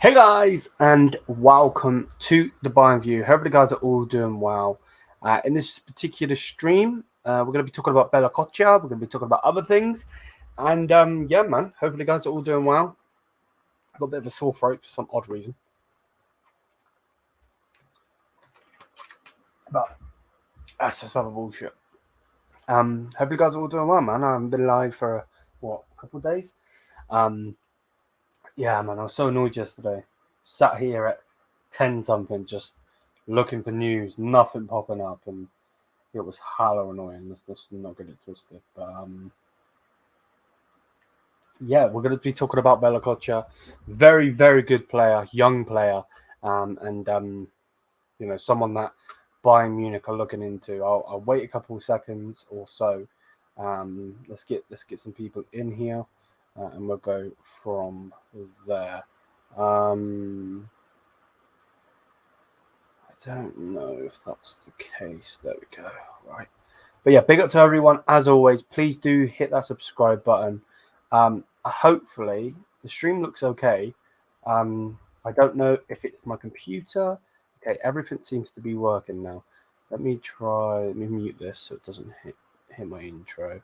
Hey guys, and welcome to the Bayern View. Hope the guys are all doing well. In this particular stream, we're going to be talking about Bella-Kotchap. We're going to be talking about other things, and yeah, man. Hopefully, the guys are all doing well. I've got a bit of a sore throat for some odd reason, but that's just other bullshit. Hopefully, the guys are all doing well, man. I haven't been live for a couple of days. Yeah, man. I was so annoyed yesterday. Sat here at 10 something, just looking for news, nothing popping up, and it was hella annoying. Let's just not get it twisted. But yeah, we're going to be talking about Bella-Kotchap. Very, very good player, young player, and someone that Bayern Munich are looking into. I'll wait a couple of seconds or so. Let's get some people in here, and we'll go from there. I don't know if that's the case. There we go. Right. But yeah, big up to everyone. As always, please do hit that subscribe button. Hopefully, the stream looks okay. I don't know if it's my computer. Okay, everything seems to be working now. Let me mute this so it doesn't hit my intro.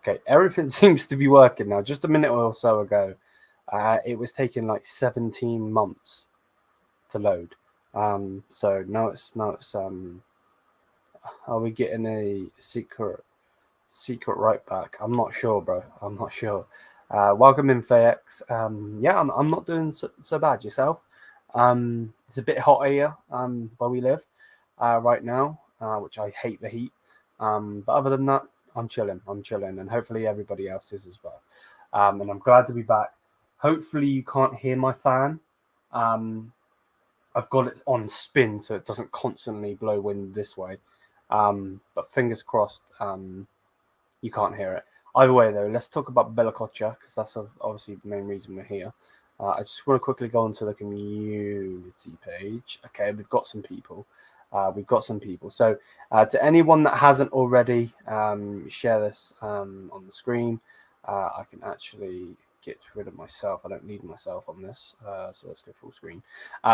Okay, everything seems to be working now. Just a minute or so ago, it was taking like 17 months to load. So now it's are we getting a secret right back? I'm not sure, bro. I'm not sure. Welcome in, FX. Yeah, I'm not doing so bad. Yourself? It's a bit hot here where we live right now, which I hate the heat. But other than that, I'm chilling, and hopefully everybody else is as well. And I'm glad to be back. Hopefully you can't hear my fan. I've got it on spin so it doesn't constantly blow wind this way. But fingers crossed, you can't hear it. Either way, though, let's talk about Bella-Kotchap because that's obviously the main reason we're here. I just want to quickly go onto the community page. Okay, we've got some people. So to anyone that hasn't already, share this on the screen. I can actually get rid of myself. I don't need myself on this. So let's go full screen.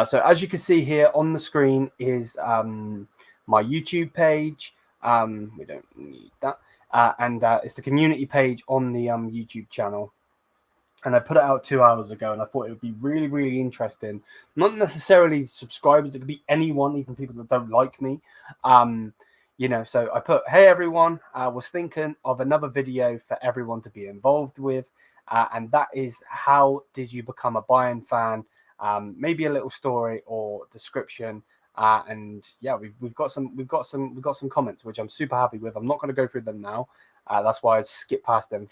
So as you can see here on the screen is my YouTube page. We don't need that. And it's the community page on the YouTube channel. And I put it out 2 hours ago, and I thought it would be really, really interesting. Not necessarily subscribers; it could be anyone, even people that don't like me. So I put, "Hey everyone, I was thinking of another video for everyone to be involved with, and that is how did you become a Bayern fan? Maybe a little story or description." And yeah, we've got some comments which I'm super happy with. I'm not going to go through them now. That's why I skip past them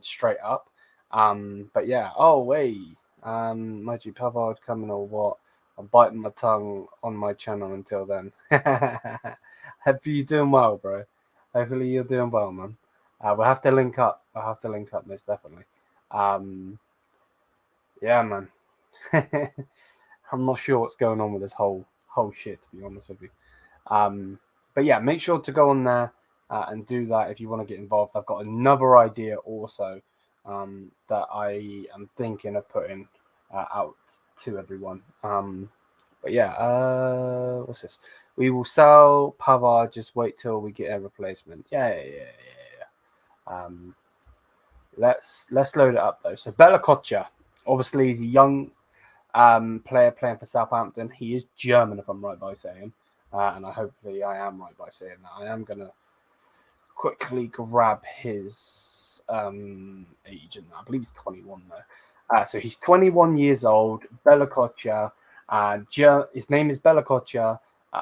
straight up. But yeah, oh wait, Magic Pavard coming or what? I'm biting my tongue on my channel until then. Hope you're doing well, bro. Hopefully you're doing well, man. We'll have to link up. Most definitely. Yeah, man. I'm not sure what's going on with this whole shit, to be honest with you. But yeah, make sure to go on there and do that if you want to get involved. I've got another idea also that I am thinking of putting out to everyone. But yeah, what's this? We will sell Pavard. Just wait till we get a replacement. Yeah. Let's load it up though. So Bella-Kotchap, obviously, he's a young player playing for Southampton. He is German, if I'm right by saying, and hopefully I am right by saying that. I am gonna quickly grab his age, and I believe he's 21 though. So he's 21 years old. Bella-Kotchap. His name is Bella-Kotchap.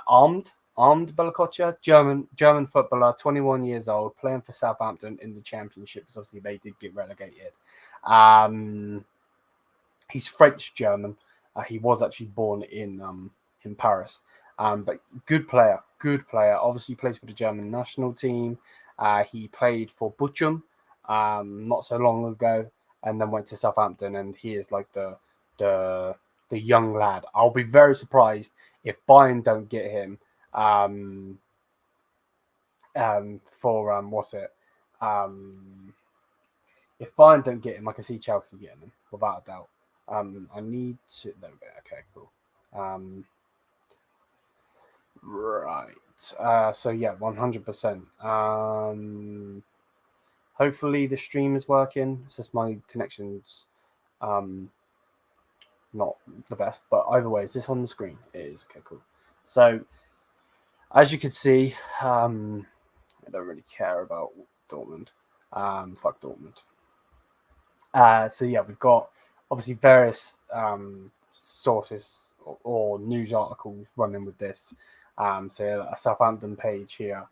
Armed Bella-Kotchap, German footballer, 21 years old, playing for Southampton in the Championship because obviously they did get relegated. He's French German. He was actually born in Paris. But good player. Obviously, he plays for the German national team. He played for Bochum not so long ago, and then went to Southampton. And he is like the young lad. I'll be very surprised if Bayern don't get him for what's it? If Bayern don't get him, I can see Chelsea getting him without a doubt. I need to. There we go. Okay, cool. Right. So yeah, 100%. Hopefully the stream is working. It's just my connection's not the best, but either way, is this on the screen? It is. Okay, cool. So as you can see, I don't really care about Dortmund. Fuck Dortmund. So yeah, we've got obviously various sources or news articles running with this. So a Southampton page here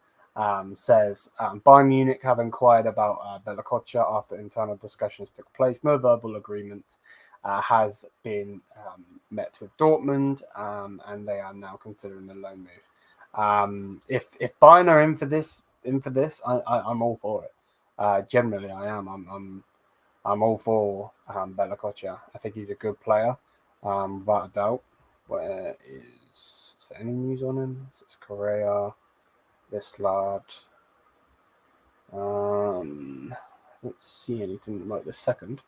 says Bayern Munich have inquired about Bella-Kotchap after internal discussions took place. No verbal agreement has been met with Dortmund, and they are now considering a loan move. If Bayern are in for this, I'm all for it. Generally, I am. I'm all for Bella-Kotchap. I think he's a good player, without a doubt. Where is there any news on him? It's Korea. This lad. I don't see anything right this second.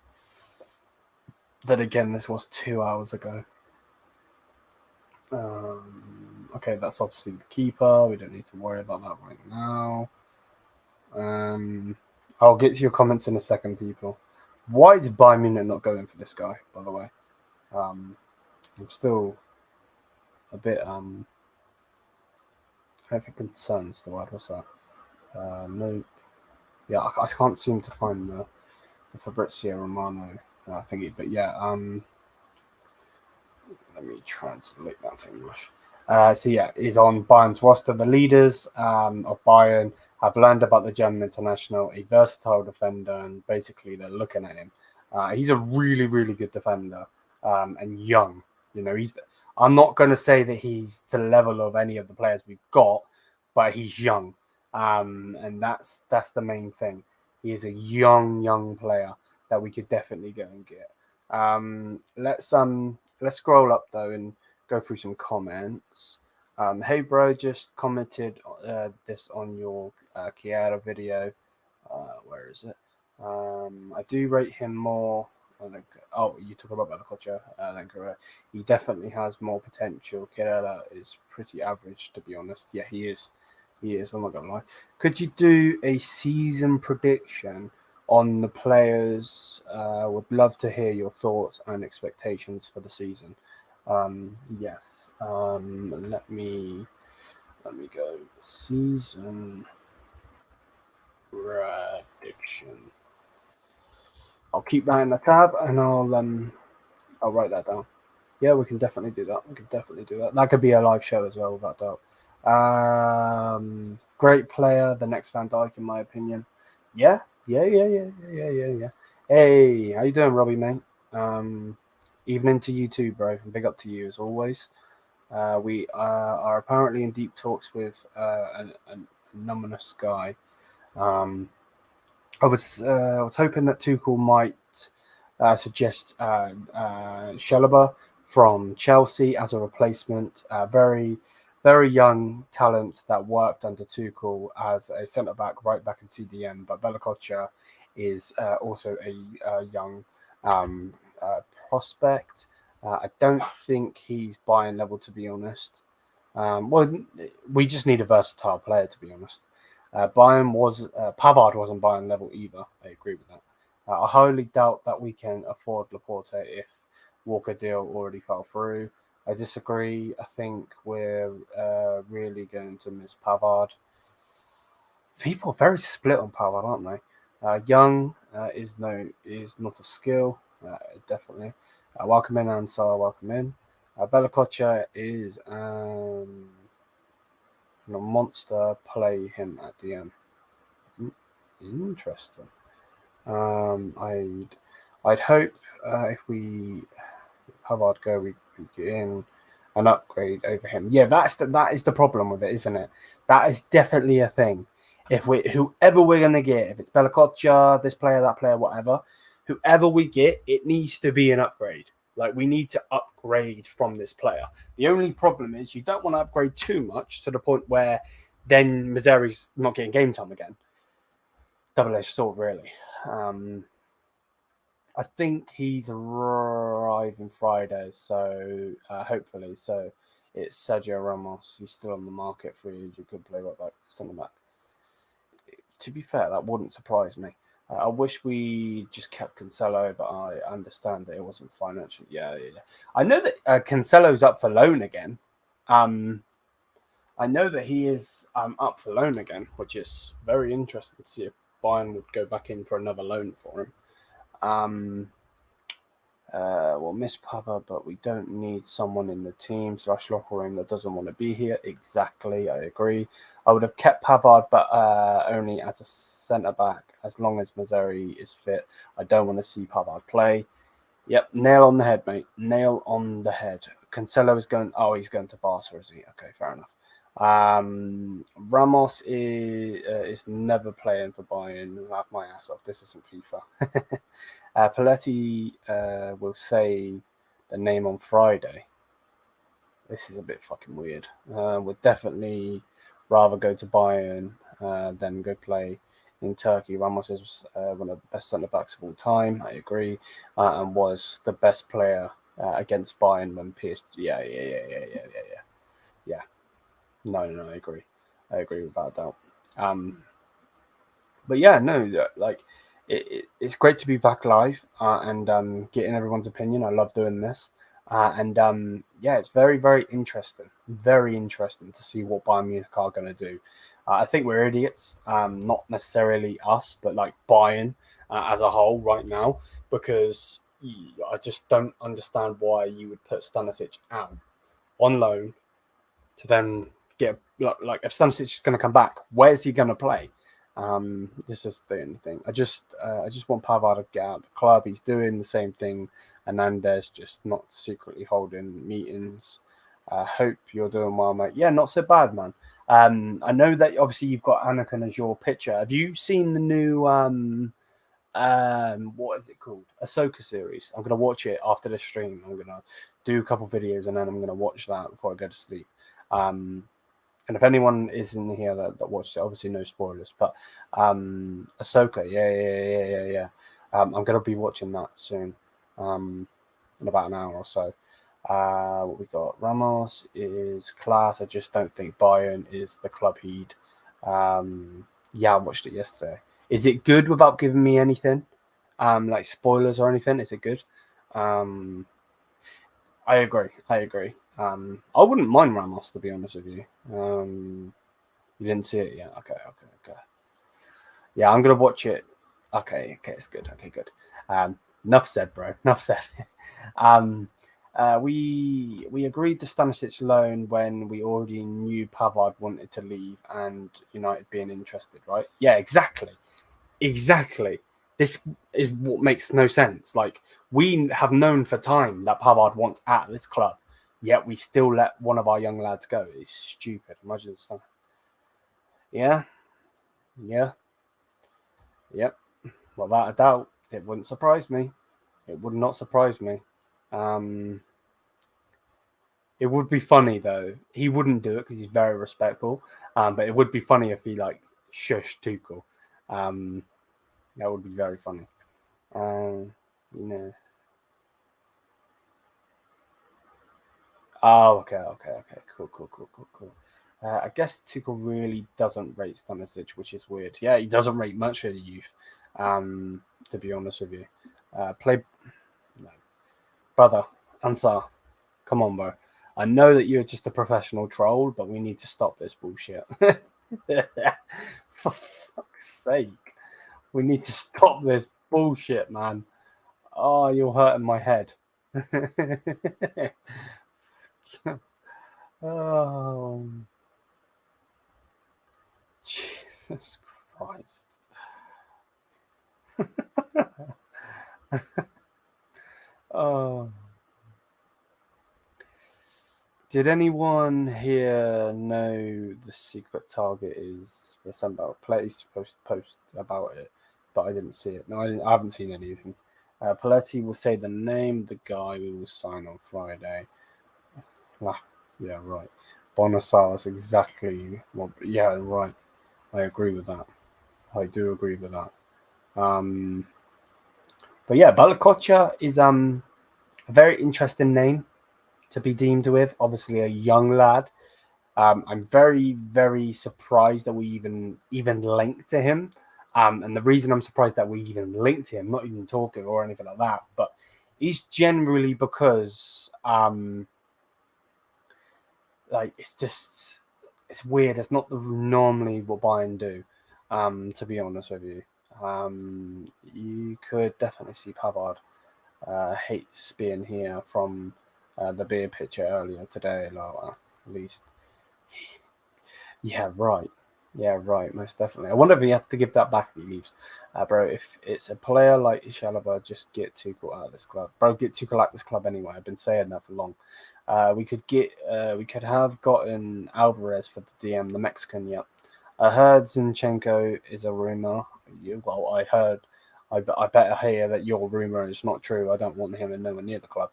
Then again, this was 2 hours ago. Okay, that's obviously the keeper. We don't need to worry about that right now. I'll get to your comments in a second, people. Why did Bayern Munich not go in for this guy, by the way? I'm still a bit I think concerned's the word. What's that? Nope. Yeah, I can't seem to find the Fabrizio Romano thingy, but yeah, let me translate that to English. So yeah, he's on Bayern's roster. The leaders of Bayern have learned about the German international, a versatile defender, and basically they're looking at him. He's a really, really good defender and young. You know, I'm not going to say that he's to the level of any of the players we've got, but he's young, and that's the main thing. He is a young player that we could definitely go and get. Let's scroll up though and go through some comments. Hey bro, just commented this on your Chiara video. Where is it? I do rate him more. You talk about Bella-Kotchap. Then correct. He definitely has more potential. Chiara is pretty average, to be honest. Yeah, he is. I'm not gonna lie. Could you do a season prediction on the players? Would love to hear your thoughts and expectations for the season. Yes. Let me go. Season prediction. I'll keep that in the tab, and I'll write that down. Yeah, we can definitely do that. That could be a live show as well, without doubt. Great player, the next Van Dijk, in my opinion. Yeah. Hey, how you doing, Robbie, mate? Evening to you too, bro. Big up to you as always. We are apparently in deep talks with an anonymous guy. I was hoping that Tuchel might suggest Chalobah from Chelsea as a replacement. Very, very young talent that worked under Tuchel as a centre back, right back in CDM. But Bella-Kotchap is also a young prospect. I don't think he's Bayern level, to be honest. Well, we just need a versatile player, to be honest. Pavard wasn't Bayern level either. I agree with that. I highly doubt that we can afford Laporte if Walker deal already fell through. I disagree. I think we're really going to miss Pavard. People are very split on Pavard, aren't they? Young is not a skill, definitely. Welcome in, Ansar. Welcome in. Bella-Kotchap is a monster. Play him at the end. Interesting. I'd hope if we Pavard go, we get in an upgrade over him. Yeah, that is the problem with it, isn't it? That is definitely a thing. If whoever we're gonna get, if it's Bella-Kotchap, this player, that player, whatever, whoever we get, it needs to be an upgrade. Like, we need to upgrade from this player. The only problem is you don't want to upgrade too much to the point where then Mazzari's not getting game time again. Double-edged sword, really. I think he's arriving Friday, so hopefully. So it's Sadio Ramos. He's still on the market, free agent, could play right back, centre back. To be fair, that wouldn't surprise me. I wish we just kept Cancelo, but I understand that it wasn't financial. Yeah. I know that Cancelo's up for loan again. I know that he is up for loan again, which is very interesting to see if Bayern would go back in for another loan for him. We'll miss Pava, but we don't need someone in the team / locker room that doesn't want to be here. Exactly, I agree. I would have kept Pavard, but only as a centre back. As long as Mazraoui is fit, I don't want to see Pavard play. Yep, nail on the head, mate. Nail on the head. Cancelo is going. Oh, he's going to Barca, is he? Okay, fair enough. Ramos is never playing for Bayern. Laugh my ass off. This isn't FIFA. Paletti will say the name on Friday. This is a bit fucking weird. Would definitely rather go to Bayern than go play in Turkey. Ramos is one of the best centre backs of all time. I agree, and was the best player against Bayern when PSG. Yeah. No, I agree. I agree without doubt. But yeah, no, like it's great to be back live and getting everyone's opinion. I love doing this. Yeah, it's very, very interesting. Very interesting to see what Bayern Munich are going to do. I think we're idiots, not necessarily us, but like Bayern as a whole right now, because I just don't understand why you would put Stanisic out on loan to then get like if Stanisic is going to come back, where's he going to play? This is the only thing. I just want Pavard to get out of the club. He's doing the same thing. Hernandez just not secretly holding meetings. Hope you're doing well, mate. Yeah, not so bad, man. I know that obviously you've got Anakin as your picture. Have you seen the new what is it called? Ahsoka series. I'm gonna watch it after the stream. I'm gonna do a couple videos and then I'm gonna watch that before I go to sleep. And if anyone is in here that watched it, obviously no spoilers, but Ahsoka, yeah. I'm going to be watching that soon, in about an hour or so. What we got? Ramos is class. I just don't think Bayern is the club he'd. Yeah, I watched it yesterday. Is it good without giving me anything? Like spoilers or anything? Is it good? I agree. I wouldn't mind Ramos, to be honest with you. You didn't see it yet? Okay. Yeah, I'm gonna watch it. Okay, it's good. Okay, good. Enough said, bro. Enough said. We agreed to Stanisic loan when we already knew Pavard wanted to leave and United being interested, right? Yeah, exactly. This is what makes no sense. Like, we have known for time that Pavard wants at this club, yet we still let one of our young lads go. It's stupid. Imagine stuff. Yeah. Yep. Without a doubt, it wouldn't surprise me. It would not surprise me. It would be funny though. He wouldn't do it because he's very respectful. But it would be funny if he like shushed Tuchel. That would be very funny. Oh, okay. Cool. I guess Tuchel really doesn't rate Stanisic, which is weird. Yeah, he doesn't rate much of the youth. To be honest with you, no. Brother Ansar. Come on, bro. I know that you're just a professional troll, but we need to stop this bullshit. For fuck's sake. We need to stop this bullshit, man. Oh, you're hurting my head. Oh, Jesus Christ. Oh. Did anyone here know the secret target is the Sunbelt? Please post about it, but I didn't see it. No, I haven't seen anything. Paletti will say the name of the guy we will sign on Friday. Yeah, right. Bonasalis, exactly. Well, yeah, right. I agree with that. I do agree with that. But yeah, Bella-Kotchap is a very interesting name to be deemed with. Obviously, a young lad. I'm very, very surprised that we even linked to him. And the reason I'm surprised that we even linked to him, not even talking or anything like that, but is generally because like it's weird. It's not normally what Bayern do. To be honest with you, you could definitely see Pavard hates being here from the beer picture earlier today. Like, at least, yeah, right. Yeah, right, most definitely. I wonder if he has to give that back if he leaves. Bro, if it's a player like Shalaba, just get Tuchel out of this club. Bro, get Tuchel out of this club anyway. I've been saying that for long. We could have gotten Alvarez for the DM, the Mexican, yep. I heard Zinchenko is a rumor. Well, I better hear that your rumor is not true. I don't want him and nowhere near the club.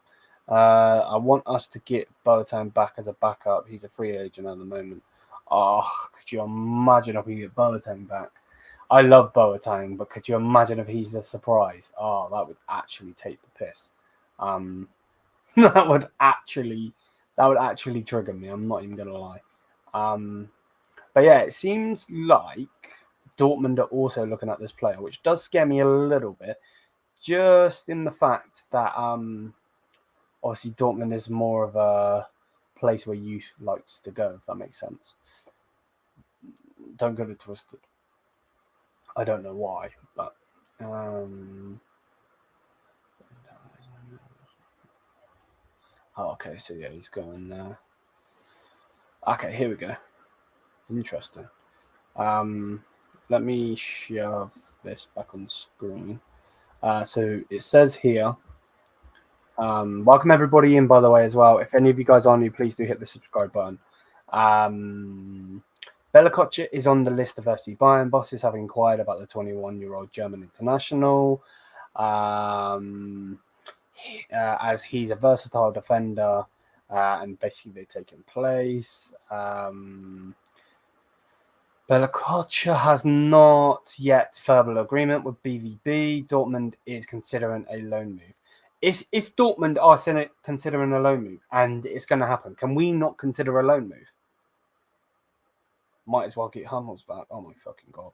I want us to get Boateng back as a backup. He's a free agent at the moment. Oh, could you imagine if we get Boateng back? I love Boateng, but could you imagine if he's the surprise? Oh, that would actually take the piss. That would actually trigger me. I'm not even gonna lie. But yeah, it seems like Dortmund are also looking at this player, which does scare me a little bit, just in the fact that obviously Dortmund is more of a place where youth likes to go, if that makes sense. Don't get it twisted. I don't know why, but oh, okay, so yeah, he's going there. Okay, here we go. Interesting. Let me shove this back on the screen. So it says here, welcome everybody in, by the way, as well. If any of you guys are new, please do hit the subscribe button. Bella-Kotchap is on the list of FC Bayern bosses, having inquired about the 21-year-old German international. As he's a versatile defender, and basically they take him place. Bella-Kotchap has not yet verbal agreement with BVB. Dortmund is considering a loan move. If Dortmund are considering a loan move, and it's going to happen, can we not consider a loan move? Might as well get Hummels back. Oh my fucking god!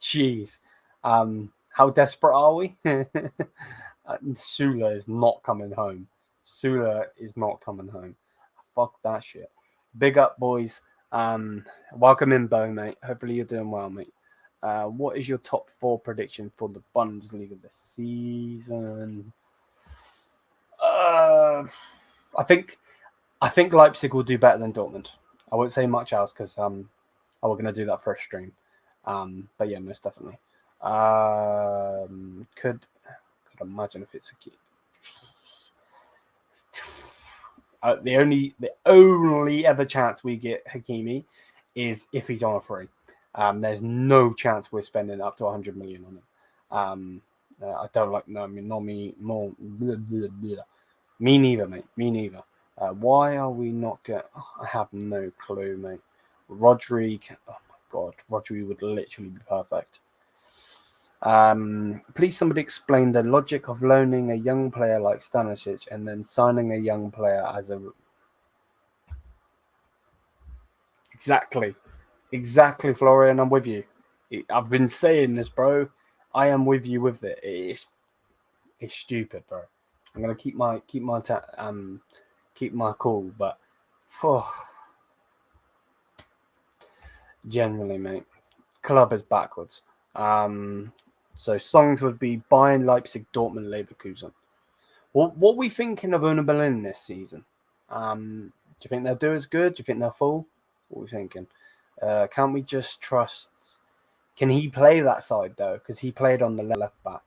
Jeez, how desperate are we? Sula is not coming home. Sula is not coming home. Fuck that shit. Big up, boys. Welcome in, Bo, mate. Hopefully you're doing well, mate. What is your top 4 prediction for the Bundesliga this season? I think Leipzig will do better than Dortmund. I won't say much else because we're going to do that for a stream. But yeah, most definitely. Could imagine if it's a key. The only ever chance we get Hakimi is if he's on a free. There's no chance we're spending up to 100 million on him. I don't like no. I mean, not me. More. Blah, blah, blah. Me neither, mate. Me neither. Why are we not get? Oh, I have no clue, mate. Rodri. Oh my god, Rodri would literally be perfect. Please somebody explain the logic of loaning a young player like Stanisic and then signing a young player as a... Exactly, Florian, I'm with you. I've been saying this, bro. I am with you with it. It's stupid, bro. I'm gonna keep my cool, but generally, mate, club is backwards. So songs would be Bayern, Leipzig, Dortmund, Leverkusen. What are we thinking of Union Berlin this season? Do you think they'll do as good? Do you think they'll fall? What are we thinking? Can't we just trust? Can he play that side though? Because he played on the left back.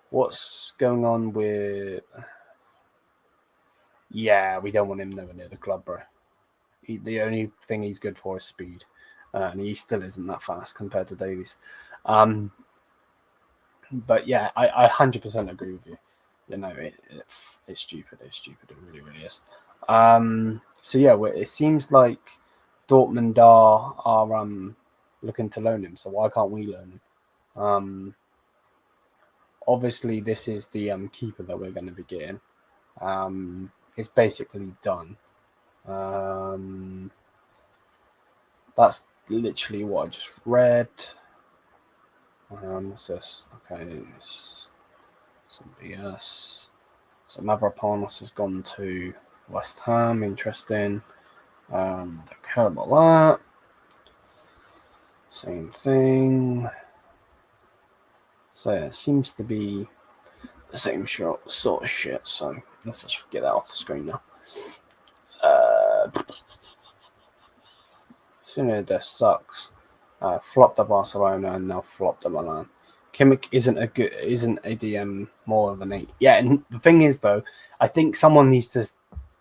What's going on with? Yeah, we don't want him nowhere near the club, bro. The only thing he's good for is speed, and he still isn't that fast compared to Davies. But yeah, I 100% agree with you. You know, it's stupid. It's stupid. It really, really is. So yeah, it seems like Dortmund are looking to loan him. So why can't we loan him? Obviously, this is the keeper that we're going to be getting. It's basically done. That's literally what I just read. What's this? Okay, some BS. So Mavropanos has gone to West Ham. Interesting. Don't care about that. Same thing. So yeah, it seems to be the same sort of shit. So let's just get that off the screen now. Sinodus sucks. Flopped at Barcelona and now flopped at Milan. Kimmich isn't a DM more of an 8. Yeah, and the thing is though, I think someone needs to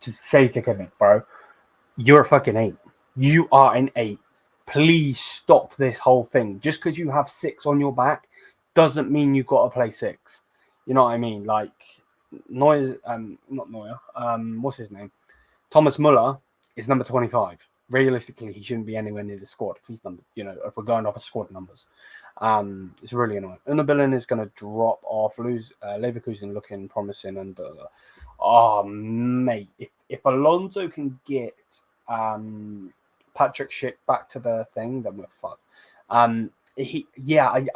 say to Kimmich, bro, you're a fucking 8. You are an 8. Please stop this whole thing. Just because you have 6 on your back doesn't mean you got to play 6. You know what I mean? Like Neuer, not Neuer. What's his name? Thomas Muller is number 25. Realistically, he shouldn't be anywhere near the squad if he's number. You know, if we're going off of squad numbers, it's really annoying. Unabillin is going to drop off. Leverkusen looking promising, and oh mate, if Alonso can get Patrick Schick back to the thing, then we're fucked. I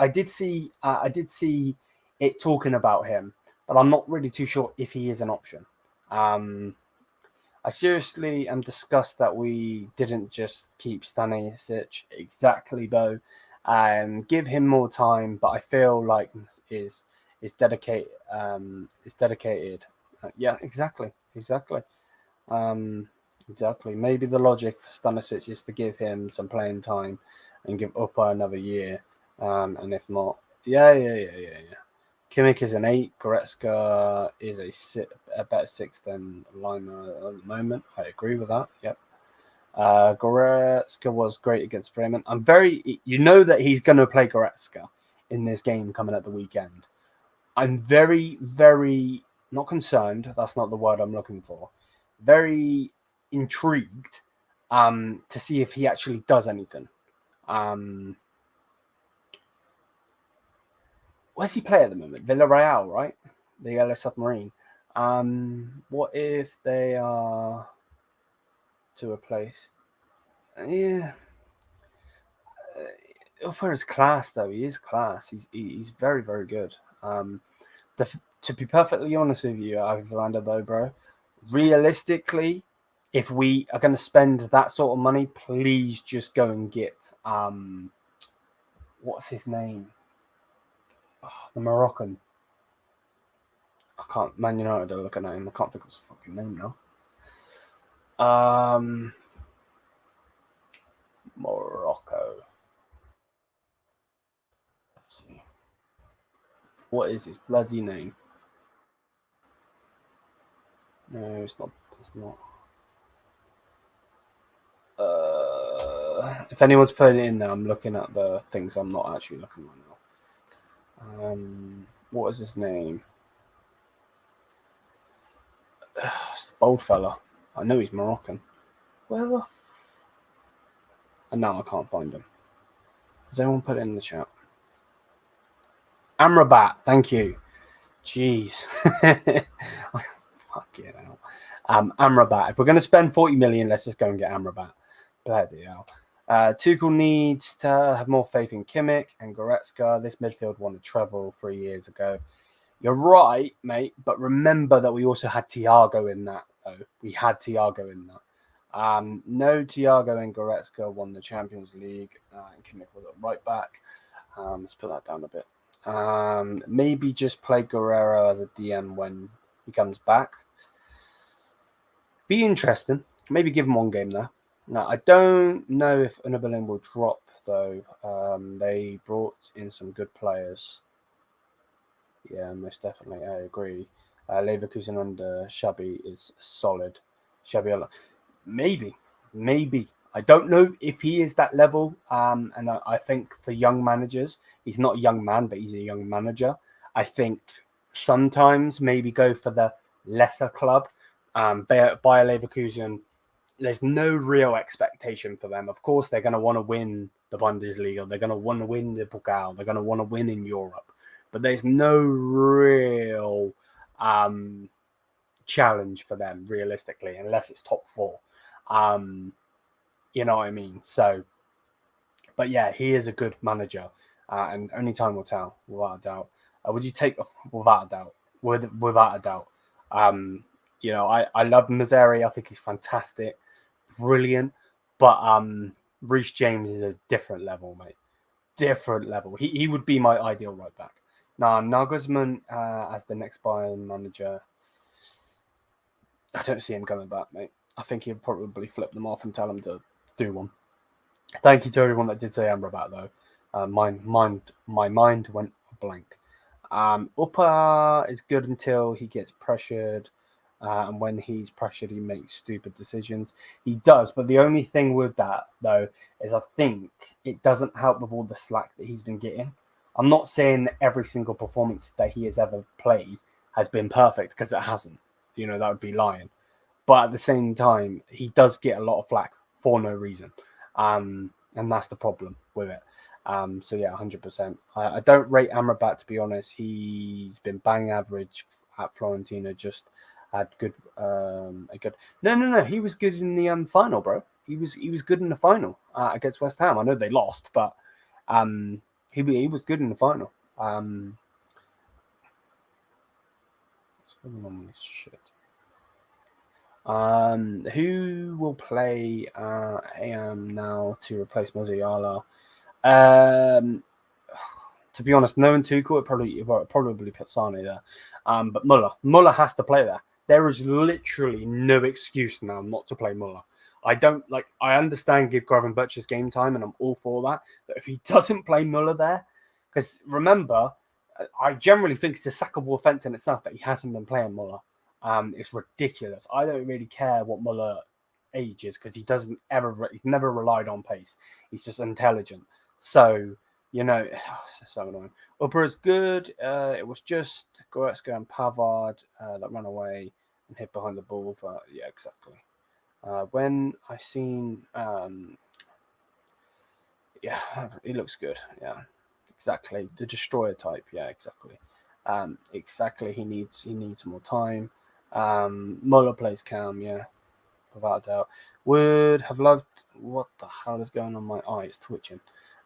did see it talking about him, but I'm not really too sure if he is an option. I seriously am disgusted that we didn't just keep Stanisic. Exactly, though. Give him more time, but I feel like is dedicated. Yeah, exactly. Exactly. Maybe the logic for Stanisic is to give him some playing time and give Upper another year. And if not, yeah. Kimmich is an 8. Goretzka is a better 6 than Lima at the moment. I agree with that. Yep. Goretzka was great against Bremen. You know that he's going to play Goretzka in this game coming at the weekend. I'm very, very not concerned. That's not the word I'm looking for. Very intrigued to see if he actually does anything. Where's he play at the moment? Villarreal, right? The Yellow Submarine. What if they are to replace? Yeah. For his class, though, he is class. He's very, very good. To be perfectly honest with you, Alexander, though, bro, realistically, if we are going to spend that sort of money, please just go and get what's his name? The Moroccan. I can't. Man United are looking at him. I can't think of his fucking name now. Morocco. Let's see. What is his bloody name? No, it's not. It's not. If anyone's putting it in there, I'm looking at the things. I'm not actually looking right now. What is his name? It's the bold fella. I know he's Moroccan. Where the? And now I can't find him. Has anyone put it in the chat? Amrabat, thank you. Jeez. Fuck it out. Amrabat. If we're going to spend 40 million, let's just go and get Amrabat. Bloody hell. Tuchel needs to have more faith in Kimmich and Goretzka. This midfield won a treble 3 years ago. You're right, mate, but remember that we also had Thiago in that, though. We had Thiago in that. No, Thiago and Goretzka won the Champions League. And Kimmich was right back. Let's put that down a bit. Maybe just play Guerrero as a DM when he comes back. Be interesting. Maybe give him one game there. Now, I don't know if Unabillin will drop, though. They brought in some good players. Yeah, most definitely. I agree. Leverkusen under Xabi is solid. Xabi, maybe. I don't know if he is that level. And I think for young managers, he's not a young man, but he's a young manager. I think sometimes maybe go for the lesser club. Bayer Leverkusen there's no real expectation for them. Of course, they're going to want to win the Bundesliga. They're going to want to win the Pokal. They're going to want to win in Europe. But there's no real challenge for them, realistically, unless it's top four. You know what I mean? So, but yeah, he is a good manager. And only time will tell, without a doubt. Would you take, without a doubt, without a doubt. You know, I love Mazzari. I think he's fantastic, brilliant. But Reece James is a different level, mate. Different level. He would be my ideal right back. Now, Nagelsmann as the next Bayern manager, I don't see him coming back, mate. I think he'll probably flip them off and tell them to do one. Thank you to everyone that did say Amrabat, though. My mind went blank. Upper is good until he gets pressured. And when he's pressured, he makes stupid decisions. He does. But the only thing with that, though, is I think it doesn't help with all the slack that he's been getting. I'm not saying that every single performance that he has ever played has been perfect, because it hasn't. You know, that would be lying. But at the same time, he does get a lot of flack for no reason. And that's the problem with it. So, yeah, 100%. I don't rate Amrabat, to be honest. He's been bang average at Fiorentina, just had good No, he was good in the final, bro. He was good in the final against West Ham. I know they lost, but he was good in the final. What's going on with this shit? Who will play AM now to replace Musiala? To be honest, knowing Tuchel, it probably put Sane there. But Muller has to play there. There is literally no excuse now not to play Muller. I understand give Gravenberch's game time, and I'm all for that. But if he doesn't play Muller there, because remember, I generally think it's a sackable offence in itself that he hasn't been playing Muller. It's ridiculous. I don't really care what Muller age is, because he's never relied on pace. He's just intelligent. So, you know, it's so annoying. Upper is good. It was just Goretzka and Pavard that ran away and hid behind the ball. But yeah, exactly. When I seen, yeah, he looks good. Yeah, exactly. The destroyer type. Yeah, exactly. Exactly. He needs more time. Muller plays calm. Yeah, without a doubt. Would have loved. What the hell is going on my eye? It's twitching.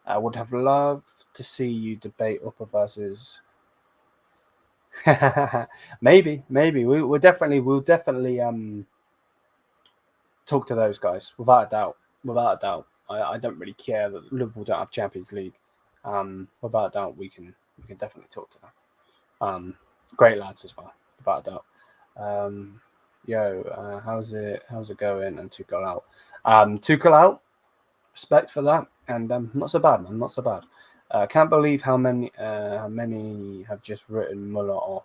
Would have loved to see you debate Upper versus. maybe we'll definitely talk to those guys without a doubt. I don't really care that Liverpool don't have Champions League. Without a doubt, we can definitely talk to them. Great lads as well, without a doubt. How's it going? And Tuchel out. Tuchel out. Respect for that, and not so bad, man. Not so bad. Can't believe how many have just written Muller off.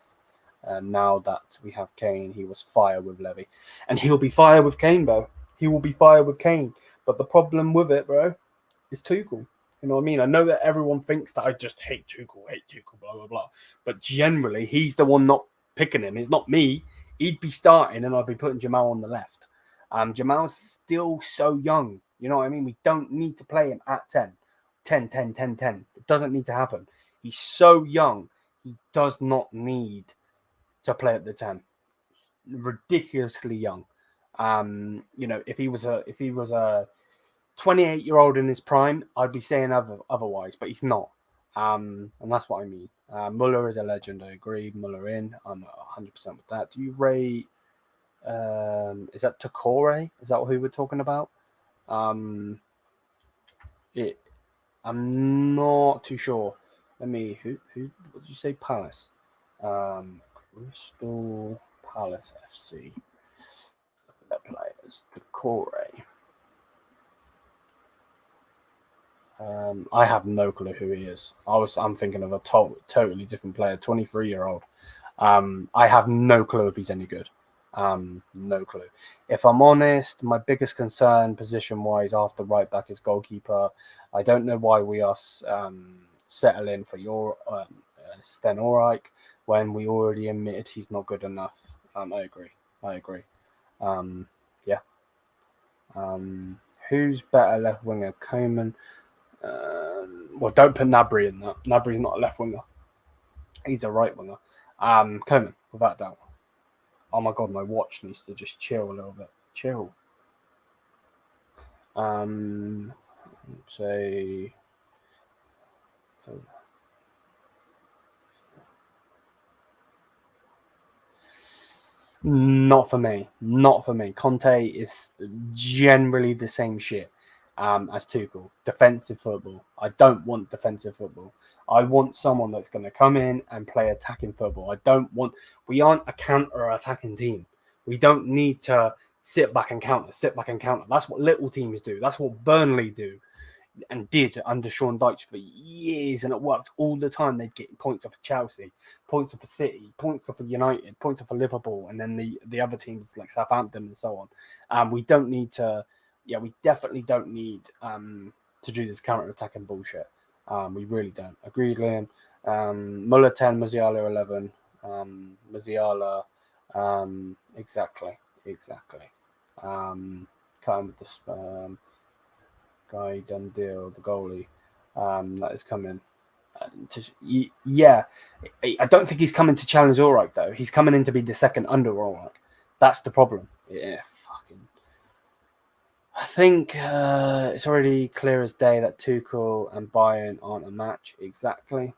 Now that we have Kane, he was fired with Levy, and he'll be fired with Kane, bro. He will be fired with Kane. But the problem with it, bro, is Tuchel. You know what I mean? I know that everyone thinks that I just hate Tuchel, blah blah blah. But generally, he's the one not picking him. It's not me. He'd be starting, and I'd be putting Jamal on the left. Jamal's still so young. You know what I mean? We don't need to play him at 10. It doesn't need to happen. He's so young. He does not need to play at the 10. Ridiculously young. You know, if he was a 28-year-old in his prime, I'd be saying otherwise, but he's not. And that's what I mean. Muller is a legend. I agree. Muller in. I'm 100% with that. Do you rate? Is that Tokore? Is that who we're talking about? I'm not too sure. Let me. Who? What did you say? Palace. Crystal Palace FC. Their players. Tokore. I have no clue who he is. I'm thinking of a totally different player. 23-year-old. I have no clue if he's any good. No clue. If I'm honest, my biggest concern position-wise after right back is goalkeeper. I don't know why we are settling for your Sten Ulreich when we already admitted he's not good enough. I agree. Yeah. Who's better left winger, Coman? Well, don't put Nabry in that. Nabry's not a left winger. He's a right winger. Coman, without doubt. Oh my god, my watch needs to just chill a little bit. Chill. Say. Not for me. Not for me. Conte is generally the same shit as Tuchel. Defensive football. I don't want defensive football. I want someone that's going to come in and play attacking football. We aren't a counter-attacking team. We don't need to sit back and counter. That's what little teams do. That's what Burnley do and did under Sean Dyche for years, and it worked all the time. They'd get points off of Chelsea, points off of City, points off of United, points off of Liverpool, and then the other teams like Southampton and so on. We don't need to, we definitely don't need to do this counter-attacking bullshit. We really don't. Agreed, Liam. Muller 10, Musiala 11, Musiala, exactly. Cutting with the guy done deal, the goalie that is coming. I don't think he's coming to challenge Ulreich though. He's coming in to be the second under Ulreich. That's the problem. I think it's already clear as day that Tuchel and Bayern aren't a match. Exactly.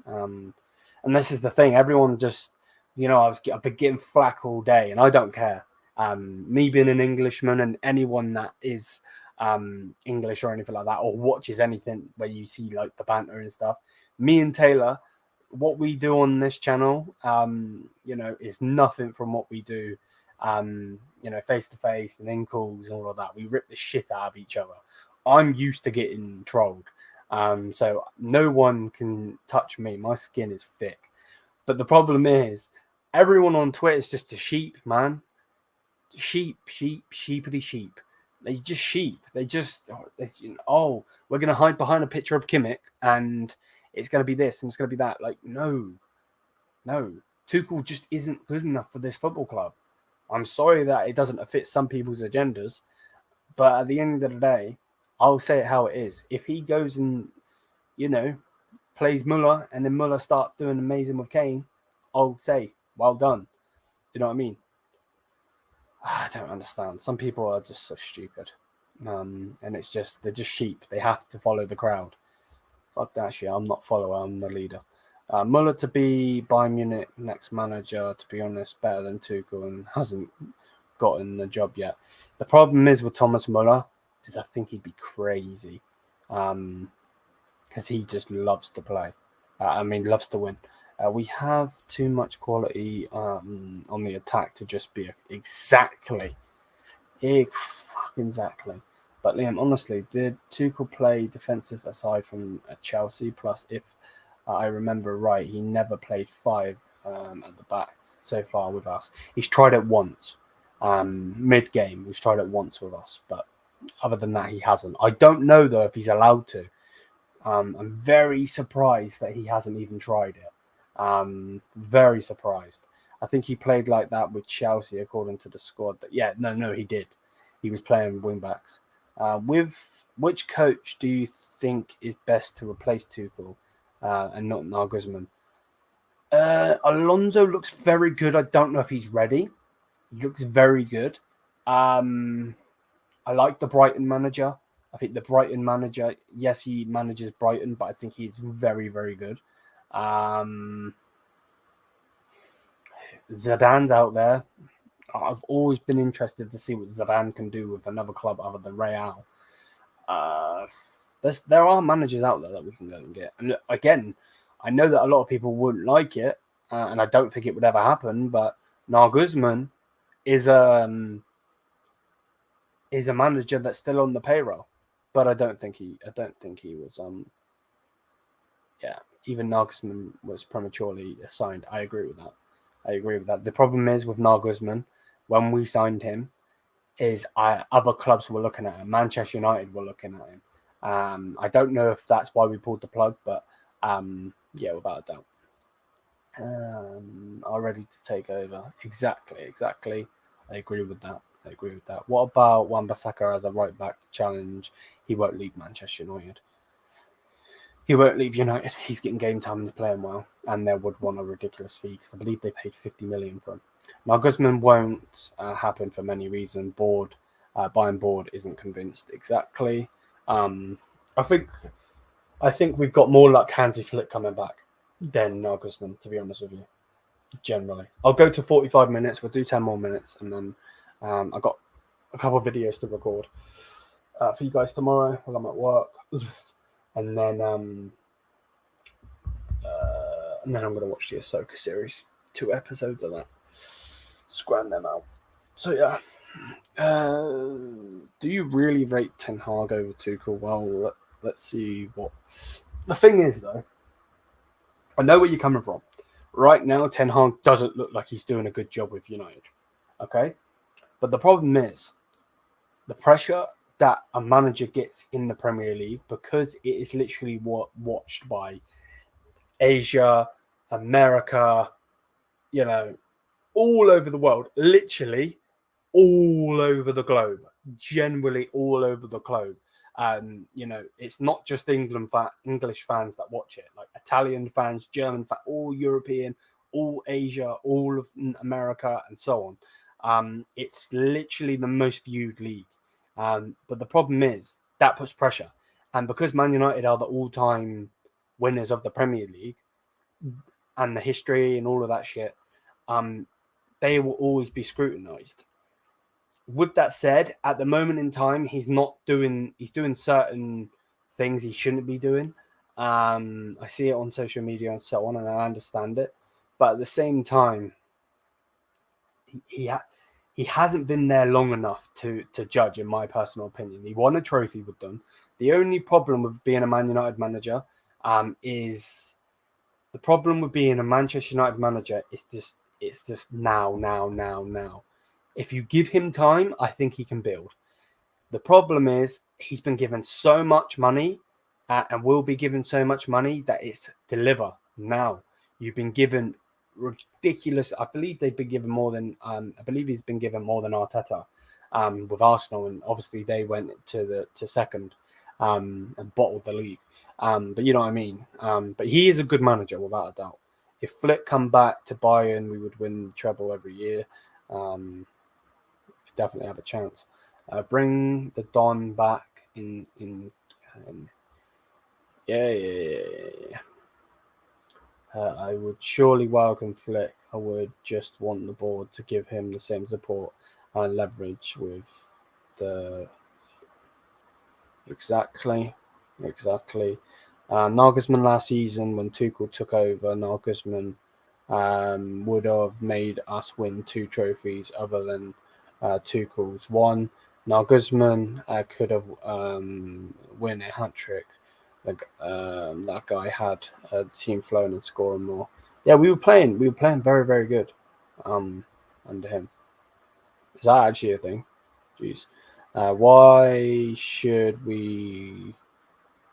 And this is the thing. Everyone just, I've been getting flack all day, and I don't care. Me being an Englishman, and anyone that is English or anything like that, or watches anything where you see like the banter and stuff, me and Taylor, what we do on this channel, is nothing from what we do, face to face and in calls and all of that. We rip the shit out of each other. I'm used to getting trolled, so no one can touch me. My skin is thick. But the problem is, everyone on Twitter is just a sheep, man. Sheepity sheep. They just sheep. We're going to hide behind a picture of Kimmich and it's going to be this and it's going to be that. Like, no. Tuchel just isn't good enough for this football club. I'm sorry that it doesn't fit some people's agendas, but at the end of the day, I'll say it how it is. If he goes and, plays Muller and then Muller starts doing amazing with Kane, I'll say, well done. You know what I mean? I don't understand. Some people are just so stupid. And it's just, they're just sheep. They have to follow the crowd. Fuck that shit. I'm not follower. I'm the leader. Muller to be Bayern Munich next manager, to be honest, better than Tuchel, and hasn't gotten the job yet. The problem is with Thomas Muller is I think he'd be crazy. Because he just loves to play. Loves to win. We have too much quality on the attack to just be exactly. But Liam, honestly, did Tuchel play defensive aside from Chelsea? Plus, if I remember right, he never played 5 at the back so far with us. He's tried it once, mid-game. He's tried it once with us, but other than that, he hasn't. I don't know though if he's allowed to. I'm very surprised that he hasn't even tried it. Very surprised. I think he played like that with Chelsea according to the squad. He did. He was playing wing backs. With which coach do you think is best to replace Tuchel and not Nagelsmann? Alonso looks very good. I don't know if he's ready. He looks very good. I like the Brighton manager. I think the Brighton manager, yes, he manages Brighton, but I think he's very, very good. Zidane's out there. I've always been interested to see what Zidane can do with another club other than Real. There are managers out there that we can go and get. And again, I know that a lot of people wouldn't like it, and I don't think it would ever happen. But Nagelsmann is a manager that's still on the payroll. But I don't think he was. Even Nagelsmann was prematurely signed. I agree with that. The problem is with Nagelsmann, when we signed him, is other clubs were looking at him. Manchester United were looking at him. I don't know if that's why we pulled the plug, but without a doubt. Are ready to take over. Exactly. I agree with that. I agree with that. What about Wan-Bissaka as a right back to challenge? He won't leave Manchester United. He won't leave United. He's getting game time and he's playing well, and they would want a ridiculous fee because I believe they paid 50 million for him. Nagelsmann won't happen for many reasons. Bayern board isn't convinced exactly. I think we've got more luck Hansi Flick coming back than Nagelsmann, to be honest with you. Generally, I'll go to 45 minutes. We'll do 10 more minutes, and then I've got a couple of videos to record for you guys tomorrow while I'm at work, and then I'm gonna watch the Ahsoka series. 2 episodes of that. Scram them out. So yeah. Do you really rate Ten Hag over Tuchel? Well, let's see what the thing is, though. I know where you're coming from. Right now, Ten Hag doesn't look like he's doing a good job with United. Okay? But the problem is the pressure that a manager gets in the Premier League, because it is literally watched by Asia, America, all over the world. Literally all over the globe. Generally all over the globe. It's not just English fans that watch it, like Italian fans, German fans, all European, all Asia, all of America, and so on. It's literally the most viewed league. But the problem is that puts pressure. And because Man United are the all-time winners of the Premier League and the history and all of that shit, they will always be scrutinised. With that said, at the moment in time, he's doing certain things he shouldn't be doing. I see it on social media and so on, and I understand it. But at the same time, he hasn't been there long enough to judge, in my personal opinion. He won a trophy with them. The only problem with being a Man United manager is the problem with being a Manchester United manager is it's just now. If you give him time, I think he can build. The problem is he's been given so much money and will be given so much money that it's deliver now. You've been given ridiculous. I believe they've been given more than. I believe he's been given more than Arteta with Arsenal, and obviously they went to second and bottled the league. But you know what I mean. But he is a good manager without a doubt. If Flick come back to Bayern, we would win the treble every year. Definitely have a chance. Bring the Don back in. Yeah. I would surely welcome Flick. I would just want the board to give him the same support and leverage with the. Exactly. Nagelsmann last season, when Tuchel took over, Nagelsmann would have made us win 2 trophies other than Tuchel's one. Nagelsmann could have win a hat-trick. That guy had the team flowing and scoring more. Yeah, we were playing very, very good under him. Is that actually a thing? Jeez. Why should we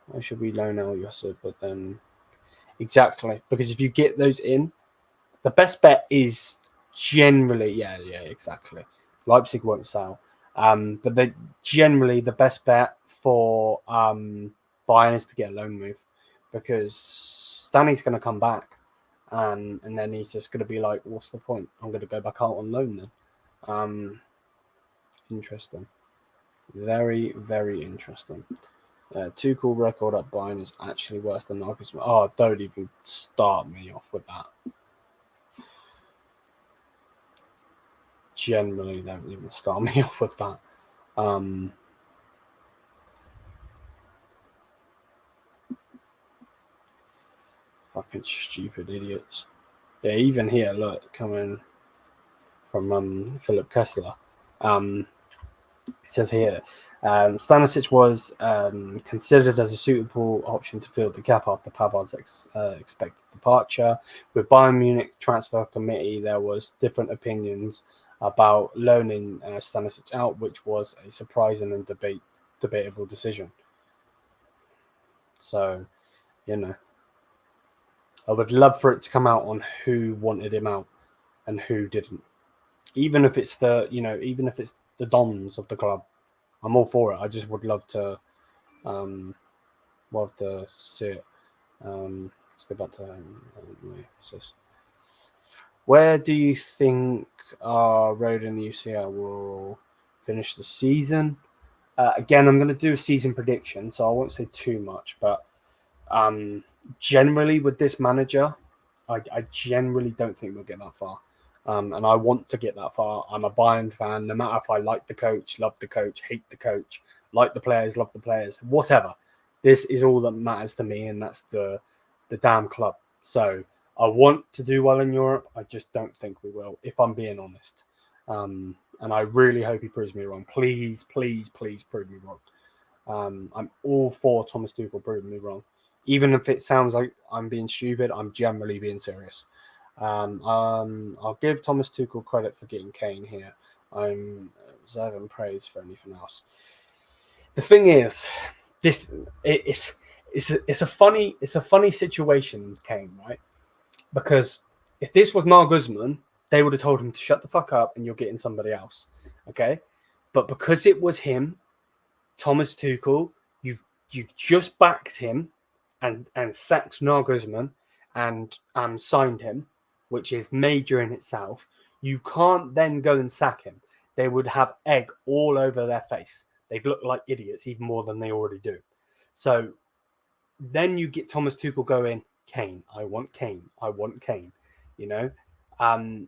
loan out Yosef? But then exactly, because if you get those in, the best bet is generally exactly. Leipzig won't sell, but generally the best bet for Bayern is to get a loan move, because Stanley's going to come back, and then he's just going to be like, what's the point? I'm going to go back out on loan then. Interesting. Very, very interesting. Tuchel record at Bayern is actually worse than Nagelsmann. Oh, don't even start me off with that. Generally, don't even start me off with that. Fucking stupid idiots. Yeah, even here, look, coming from Philip Kessler. It says here, Stanisic was considered as a suitable option to fill the gap after Pavard's expected departure. With Bayern Munich Transfer Committee, there was different opinions about loaning Stanisic out, which was a surprising and debatable decision. So, I would love for it to come out on who wanted him out and who didn't. Even if it's the dons of the club. I'm all for it. I just would love to see it. Let's go back to where do you think our road in the UCL will finish the season? Again, I'm going to do a season prediction, so I won't say too much, but generally with this manager, I generally don't think we'll get that far. And I want to get that far. I'm a Bayern fan, no matter if I like the coach, love the coach, hate the coach, like the players, love the players, whatever. This is all that matters to me, and that's the damn club. So I want to do well in Europe. I just don't think we will, if I'm being honest. And I really hope he proves me wrong. Please, please, please prove me wrong. I'm all for Thomas Tuchel proving me wrong. Even if it sounds like I'm being stupid, I'm generally being serious. I'll give Thomas Tuchel credit for getting Kane here. I'm reserving praise for anything else. The thing is, it's a funny situation, Kane, right? Because if this was Nagelsmann, they would have told him to shut the fuck up and you're getting somebody else, okay? But because it was him, Thomas Tuchel, you've just backed him and sacked Nagelsmann and signed him, which is major in itself. You can't then go and sack him. They would have egg all over their face. They'd look like idiots even more than they already do. So then you get Thomas Tuchel going, Kane, I want Kane, you know? And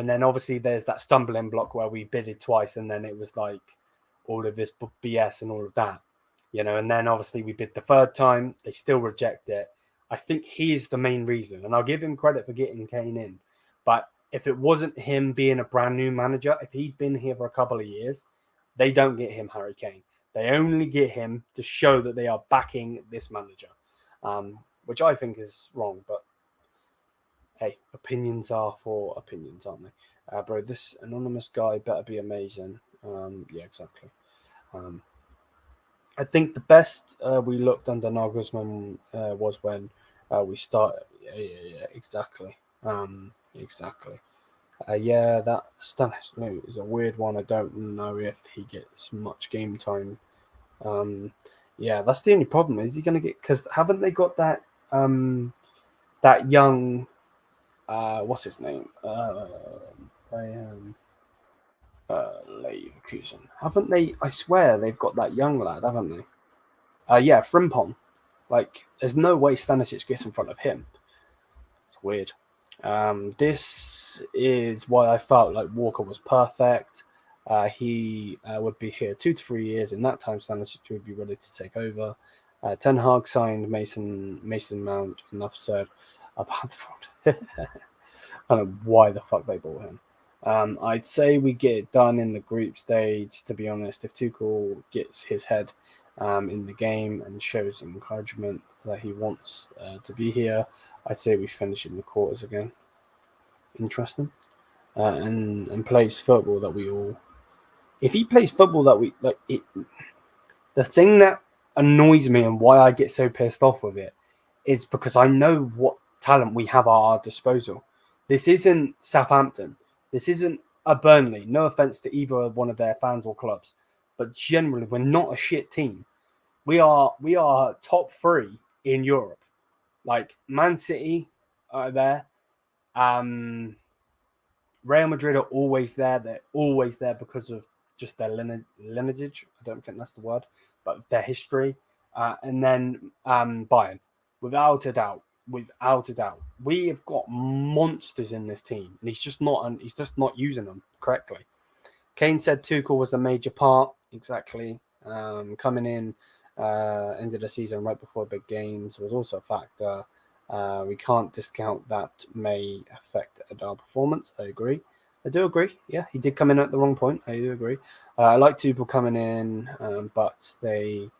then obviously there's that stumbling block where we bidded twice and then it was like all of this BS and all of that, and then obviously we bid the third time, they still reject it. I think he is the main reason, and I'll give him credit for getting Kane in. But if it wasn't him being a brand new manager, if he'd been here for a couple of years, they don't get him Harry Kane. They only get him to show that they are backing this manager, which I think is wrong. But hey, opinions are for opinions, aren't they? Bro, this anonymous guy better be amazing. Yeah, exactly. I think the best we looked under Nagelsmann was when we started. Yeah, exactly. Exactly. That Stanislau is a weird one. I don't know if he gets much game time. That's the only problem. Is he going to get? Because haven't they got that that young what's his name? Leverkusen. Haven't they? I swear they've got that young lad, haven't they? Frimpong. Like, there's no way Stanisic gets in front of him. It's weird. This is why I felt like Walker was perfect. He would be here 2 to 3 years. In that time, Stanisic would be ready to take over. Ten Hag signed Mason Mount. Enough said about the fraud. I don't know why the fuck they bought him. I'd say we get it done in the group stage, to be honest. If Tuchel gets his head in the game and shows encouragement that he wants to be here, I'd say we finish in the quarters again. Interesting. And plays football that we all... If he plays football that we... like, the thing that annoys me and why I get so pissed off with it is because I know what talent we have at our disposal. This isn't Southampton. This isn't a Burnley. No offense to either one of their fans or clubs, but generally we're not a shit team. We are top 3 in Europe. Like Man City are there. Real Madrid are always there. They're always there because of just their lineage. I don't think that's the word, but their history. And then Bayern, without a doubt. We have got monsters in this team, and he's just not using them correctly. Kane said Tuchel was a major part, exactly. Coming in end of the season right before big games was also a factor. We can't discount that may affect our performance. I do agree. Yeah, he did come in at the wrong point. I do agree. I like Tuchel coming in, but they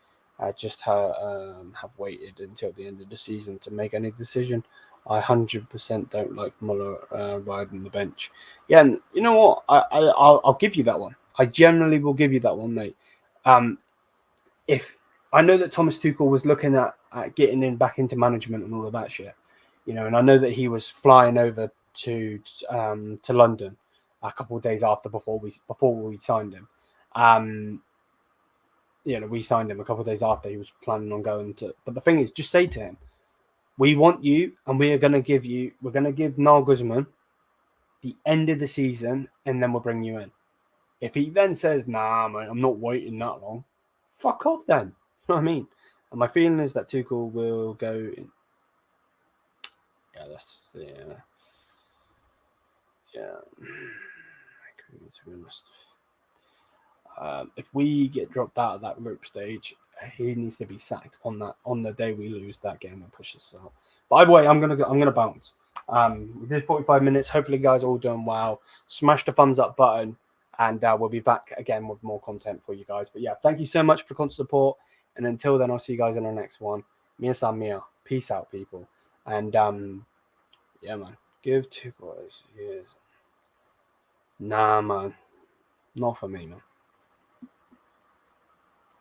just have waited until the end of the season to make any decision. I 100% don't like Muller riding the bench. Yeah, and you know what? I'll give you that one. I generally will give you that one, mate. If I know that Thomas Tuchel was looking at getting back into management and all of that shit, and I know that he was flying over to London a couple of days after before we signed him. We signed him a couple of days after he was planning on going to. But the thing is, just say to him, we want you, and we're going to give Nagelsmann the end of the season, and then we'll bring you in. If he then says, nah, mate, I'm not waiting that long, fuck off then. You know what I mean? And my feeling is that Tuchel will go in. Yeah. To be honest. If we get dropped out of that group stage, he needs to be sacked on the day we lose that game and push us out. But either way, I'm gonna bounce. We did 45 minutes. Hopefully, you guys are all doing well. Smash the thumbs up button, and we'll be back again with more content for you guys. But yeah, thank you so much for constant support. And until then, I'll see you guys in the next one. Mia san mia. Peace out, people. And yeah, man. Give two guys. Yes. Nah, man. Not for me, man.